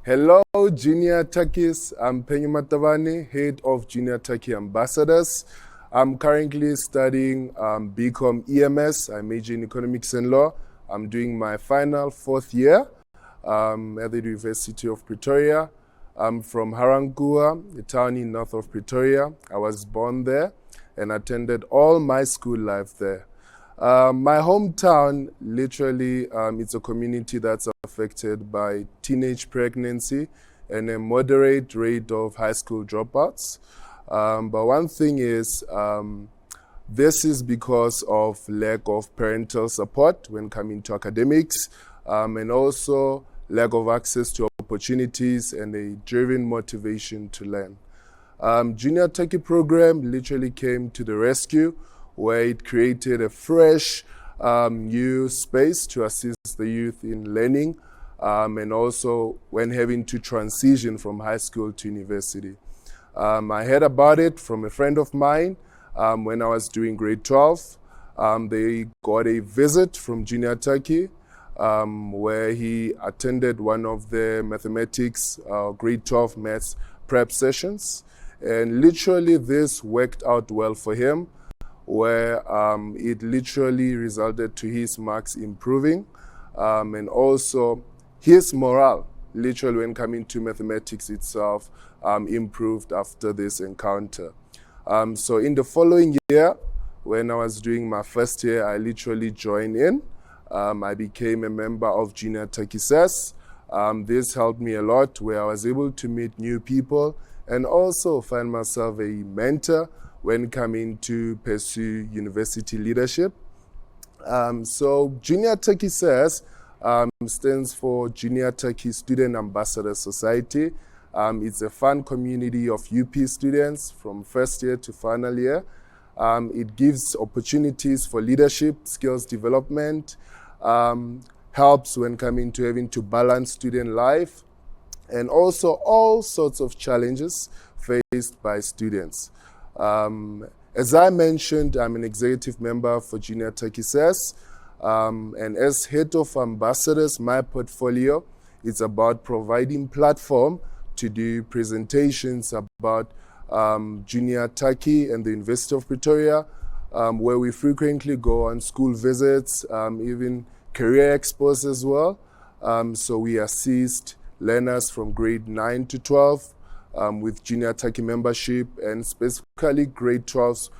Hello, Junior Takis. I'm Penyo Matabane, head of Junior Taki Ambassadors. I'm currently studying BCom EMS. I major in Economics and Law. I'm doing my final 4th year at the University of Pretoria. I'm from Harangua, a town in north of Pretoria. I was born there and attended all my school life there. My hometown, literally, it's a community that's affected by teenage pregnancy and a moderate rate of high school dropouts. But one thing is, this is because of lack of parental support when coming to academics, and also lack of access to opportunities and a driven motivation to learn. Junior Taki program literally came to the rescue, where it created a fresh new space to assist the youth in learning, and also when having to transition from high school to university. I heard about it from a friend of mine when I was doing grade 12. They got a visit from Junior Turkey where he attended one of the mathematics grade 12 maths prep sessions. And literally this worked out well for him, where it literally resulted to his marks improving and also his morale, literally when coming to mathematics itself, improved after this encounter. So in the following year, when I was doing my first year, I literally joined in. I became a member of Junior Turkey SES. This helped me a lot, where I was able to meet new people and also find myself a mentor when coming to pursue university leadership. So Junior Turkey SES stands for Junior Turkey Student Ambassador Society. It's a fun community of UP students from first year to final year. It gives opportunities for leadership, skills development, helps when coming to having to balance student life, and also all sorts of challenges faced by students. As I mentioned, I'm an executive member for Junior Turkey SES, and as head of ambassadors, my portfolio is about providing platform to do presentations about Junior Turkey and the University of Pretoria, where we frequently go on school visits, even career expos as well. So we assist learners from grade 9 to 12 with Junior Turkey membership, and specifically grade 12s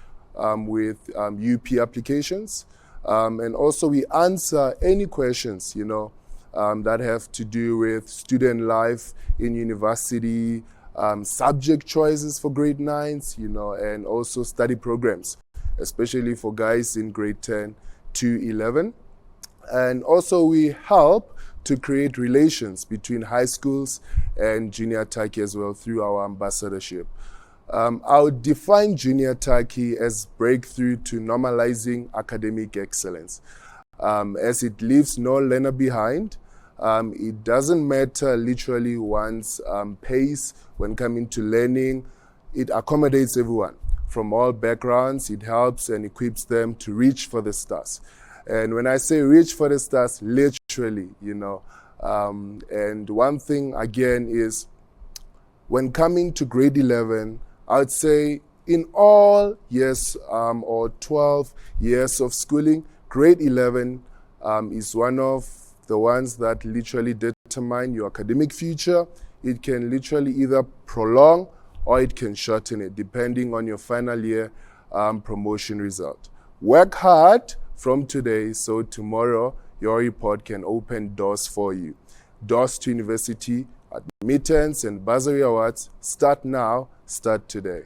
with UP applications. And also we answer any questions, that have to do with student life in university, subject choices for grade 9s, and also study programs, especially for guys in grade 10 to 11. And also we help to create relations between high schools and Junior Turkey as well through our ambassadorship. I would define Junior Turkey as breakthrough to normalizing academic excellence. As it leaves no learner behind, it doesn't matter literally one's pace when coming to learning. It accommodates everyone from all backgrounds. It helps and equips them to reach for the stars. And when I say reach for the stars, literally, and one thing again is when coming to grade 11, I would say in all years or 12 years of schooling, grade 11 is one of the ones that literally determine your academic future. It can literally either prolong or it can shorten it, depending on your final year promotion result. Work hard from today, so tomorrow your report can open doors for you. Doors to university, admittance and bursary awards start now, start today.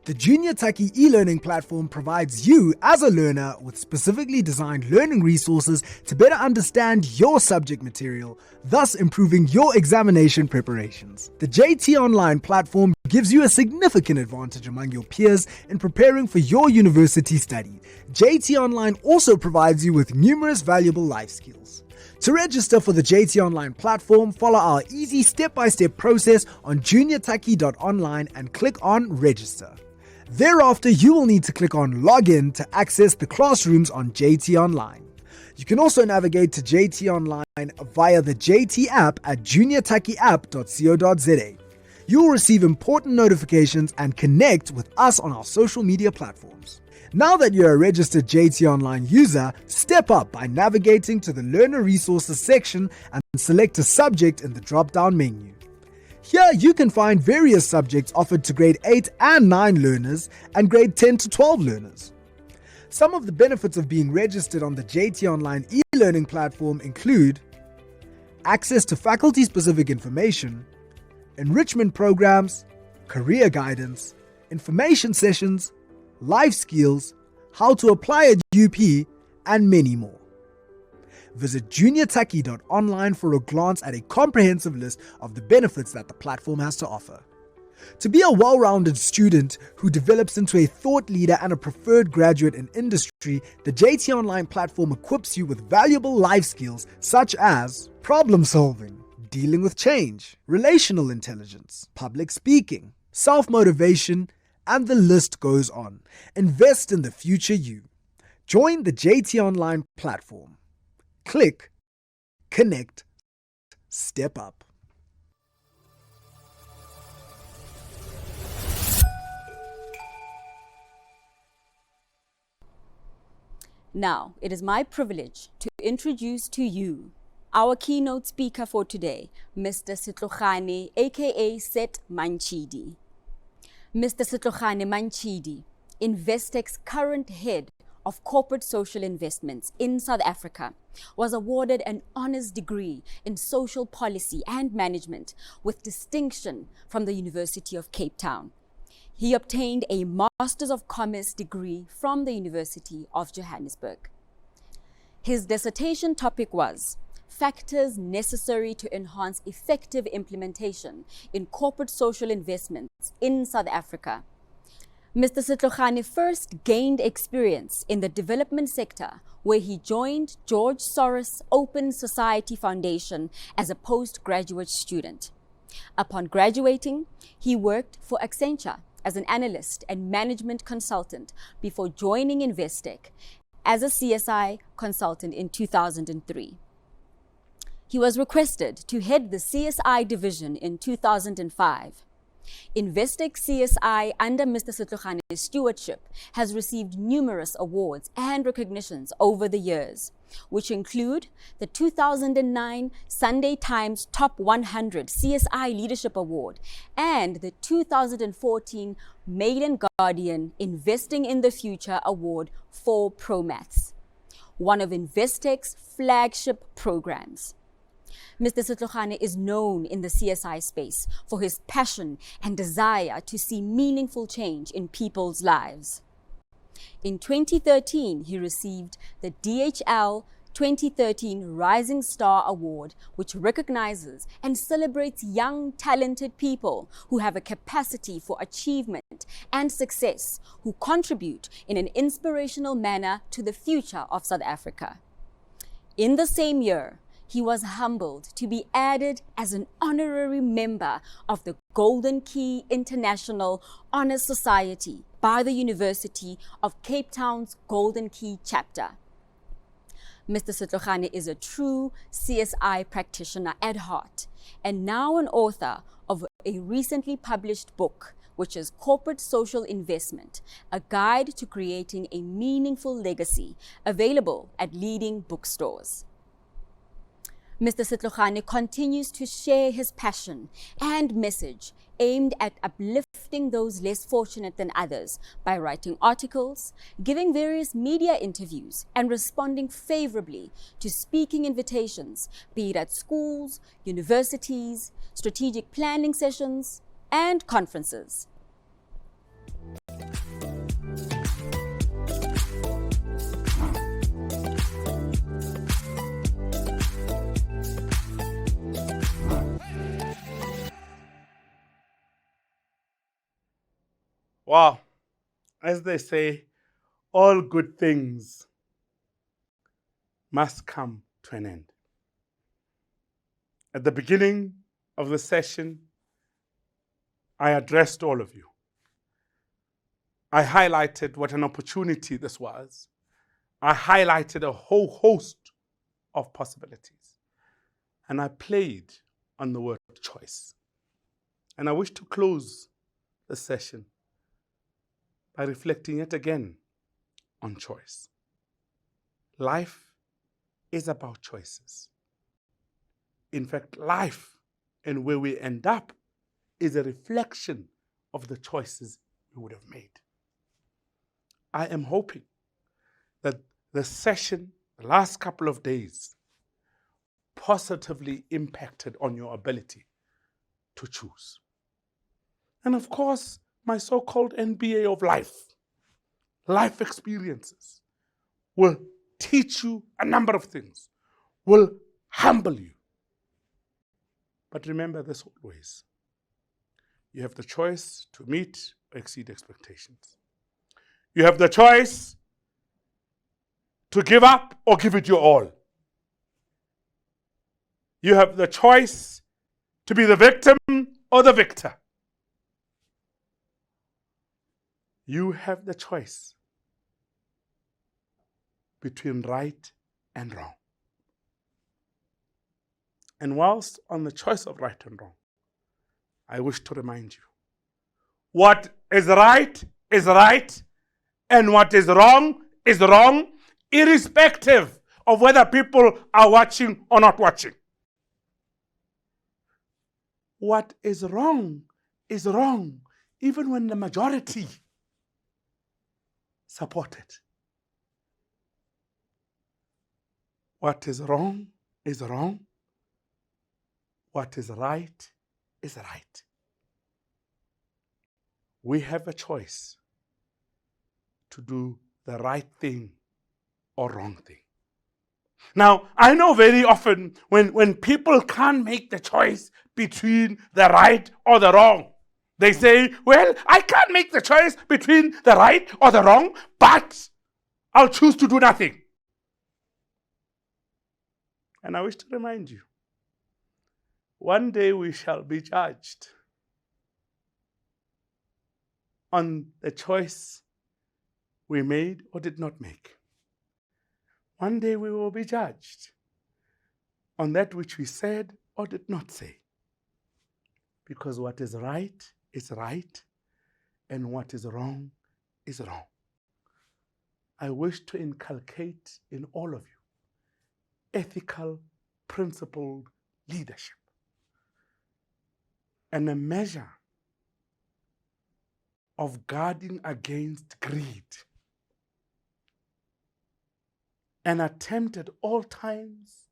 The Junior Turkey e-learning platform provides you, as a learner, with specifically designed learning resources to better understand your subject material, thus improving your examination preparations. The JT Online platform gives you a significant advantage among your peers in preparing for your university study. JT Online also provides you with numerous valuable life skills. To register for the JT Online platform, follow our easy step-by-step process on juniorturkey.online and click on Register. Thereafter, you will need to click on Login to access the classrooms on JT Online. You can also navigate to JT Online via the JT app at juniorturkeyapp.co.za. You will receive important notifications and connect with us on our social media platforms. Now that you're a registered JT Online user, step up by navigating to the Learner Resources section and select a subject in the drop-down menu. Here you can find various subjects offered to grade 8 and 9 learners and grade 10 to 12 learners. Some of the benefits of being registered on the JT Online e-learning platform include access to faculty-specific information, enrichment programs, career guidance, information sessions, life skills, how to apply at UP, and many more. Visit juniorturkey.online for a glance at a comprehensive list of the benefits that the platform has to offer. To be a well-rounded student who develops into a thought leader and a preferred graduate in industry, the JT Online platform equips you with valuable life skills such as problem solving, dealing with change, relational intelligence, public speaking, self-motivation, and the list goes on. Invest in the future you. Join the JT Online platform. Click, connect, step up. Now, it is my privilege to introduce to you our keynote speaker for today, Mr. Setlogane, aka Set Manchidi. Mr. Setlogane Manchidi, Investec's current head of corporate social investments in South Africa, was awarded an honours degree in social policy and management with distinction from the University of Cape Town. He obtained a Masters of Commerce degree from the University of Johannesburg. His dissertation topic was factors necessary to enhance effective implementation in corporate social investments in South Africa. Mr. Setlogane first gained experience in the development sector, where he joined George Soros Open Society Foundation as a postgraduate student. Upon graduating, he worked for Accenture as an analyst and management consultant before joining Investec as a CSI consultant in 2003. He was requested to head the CSI division in 2005. Investec CSI under Mr. Setlogane's stewardship has received numerous awards and recognitions over the years, which include the 2009 Sunday Times Top 100 CSI Leadership Award and the 2014 Mail and Guardian Investing in the Future Award for ProMaths, one of Investec's flagship programs. Mr. Setlogane is known in the CSI space for his passion and desire to see meaningful change in people's lives. In 2013, he received the DHL 2013 Rising Star Award, which recognizes and celebrates young, talented people who have a capacity for achievement and success, who contribute in an inspirational manner to the future of South Africa. In the same year, he was humbled to be added as an honorary member of the Golden Key International Honor Society by the University of Cape Town's Golden Key chapter. Mr. Setlogane is a true CSI practitioner at heart and now an author of a recently published book, which is Corporate Social Investment, a guide to creating a meaningful legacy, available at leading bookstores. Mr. Setlogane continues to share his passion and message aimed at uplifting those less fortunate than others by writing articles, giving various media interviews, and responding favorably to speaking invitations, be it at schools, universities, strategic planning sessions, and conferences. Wow, as they say, all good things must come to an end. At the beginning of the session, I addressed all of you. I highlighted what an opportunity this was. I highlighted a whole host of possibilities. And I played on the word choice. And I wish to close the session by reflecting yet again on choice. Life is about choices. In fact, life and where we end up is a reflection of the choices we would have made. I am hoping that the session, the last couple of days, positively impacted on your ability to choose. And of course, my so-called MBA of life experiences, will teach you a number of things, will humble you. But remember this always. You have the choice to meet or exceed expectations. You have the choice to give up or give it your all. You have the choice to be the victim or the victor. You have the choice between right and wrong. And whilst on the choice of right and wrong, I wish to remind you, what is right, and what is wrong, irrespective of whether people are watching or not watching. What is wrong, even when the majority support it. What is wrong is wrong. What is right is right. We have a choice to do the right thing or wrong thing. Now, I know very often when people can't make the choice between the right or the wrong, they say, well, I can't make the choice between the right or the wrong, but I'll choose to do nothing. And I wish to remind you, one day we shall be judged on the choice we made or did not make. One day we will be judged on that which we said or did not say. Because what is right, and what is wrong is wrong. I wish to inculcate in all of you ethical, principled leadership and a measure of guarding against greed, an attempt at all times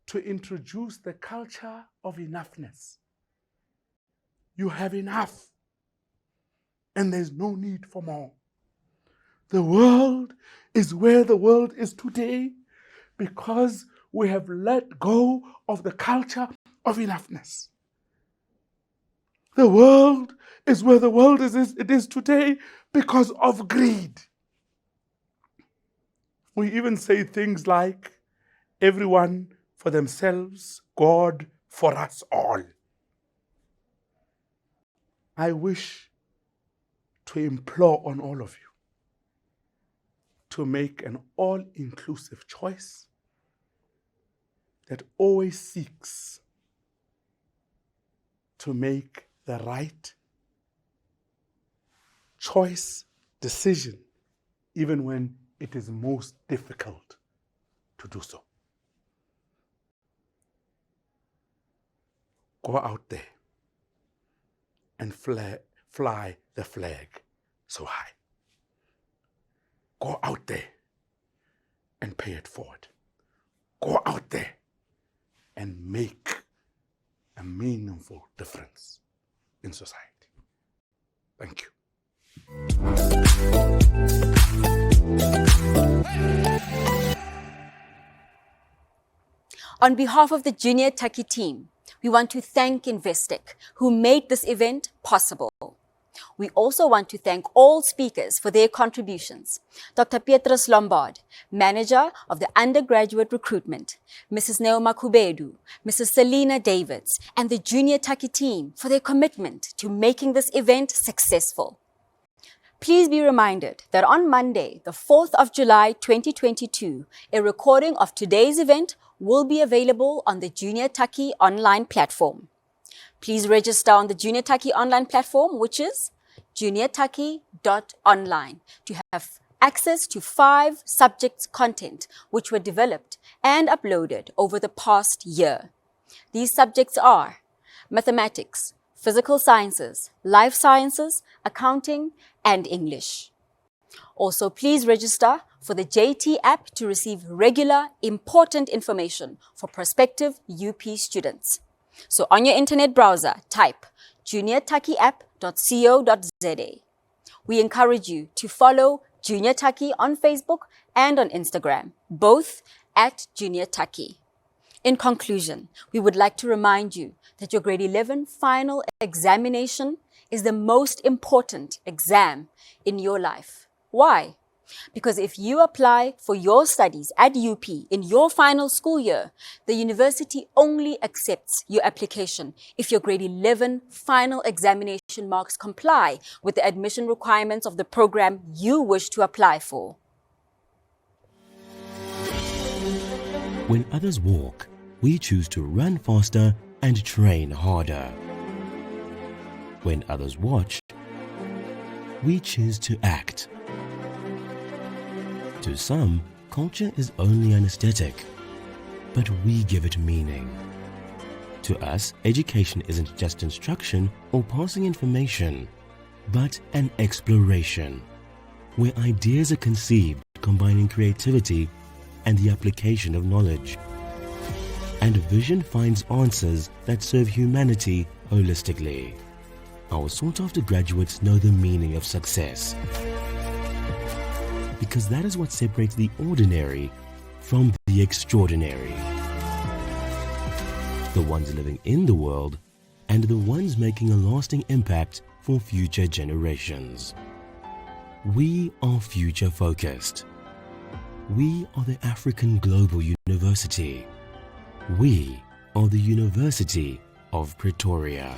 to introduce the culture of enoughness. You have enough, and there's no need for more. The world is where the world is today because we have let go of the culture of enoughness. The world is where the world is today because of greed. We even say things like, everyone for themselves, God for us all. I wish to implore on all of you to make an all-inclusive choice that always seeks to make the right choice, decision, even when it is most difficult to do so. Go out there and fly the flag so high. Go out there and pay it forward. Go out there and make a meaningful difference in society. Thank you. On behalf of the Junior Taki team, we want to thank Investec, who made this event possible. We also want to thank all speakers for their contributions. Dr. Petrus Lombard, Manager of the Undergraduate Recruitment, Mrs. Neoma Kubedu, Mrs. Selina Davids, and the Junior Taki team for their commitment to making this event successful. Please be reminded that on Monday, the 4th of July 2022, a recording of today's event will be available on the Junior Taki online platform. Please register on the Junior Taki online platform, which is juniortaki.online, to have access to 5 subjects content which were developed and uploaded over the past year. These subjects are mathematics, physical sciences, life sciences, accounting, and English. Also, please register for the JT app to receive regular, important information for prospective UP students. So on your internet browser, type juniortakiapp.co.za. We encourage you to follow Junior Taki on Facebook and on Instagram, both at Junior Taki. In conclusion, we would like to remind you that your grade 11 final examination is the most important exam in your life. Why? Because if you apply for your studies at UP in your final school year, the university only accepts your application if your grade 11 final examination marks comply with the admission requirements of the program you wish to apply for. When others walk, we choose to run faster and train harder. When others watch, we choose to act. To some, culture is only an aesthetic, but we give it meaning. To us, education isn't just instruction or passing information, but an exploration, where ideas are conceived combining creativity and the application of knowledge. And vision finds answers that serve humanity holistically. Our sought-after graduates know the meaning of success, because that is what separates the ordinary from the extraordinary. The ones living in the world and the ones making a lasting impact for future generations. We are future-focused. We are the African Global University. We are the University of Pretoria.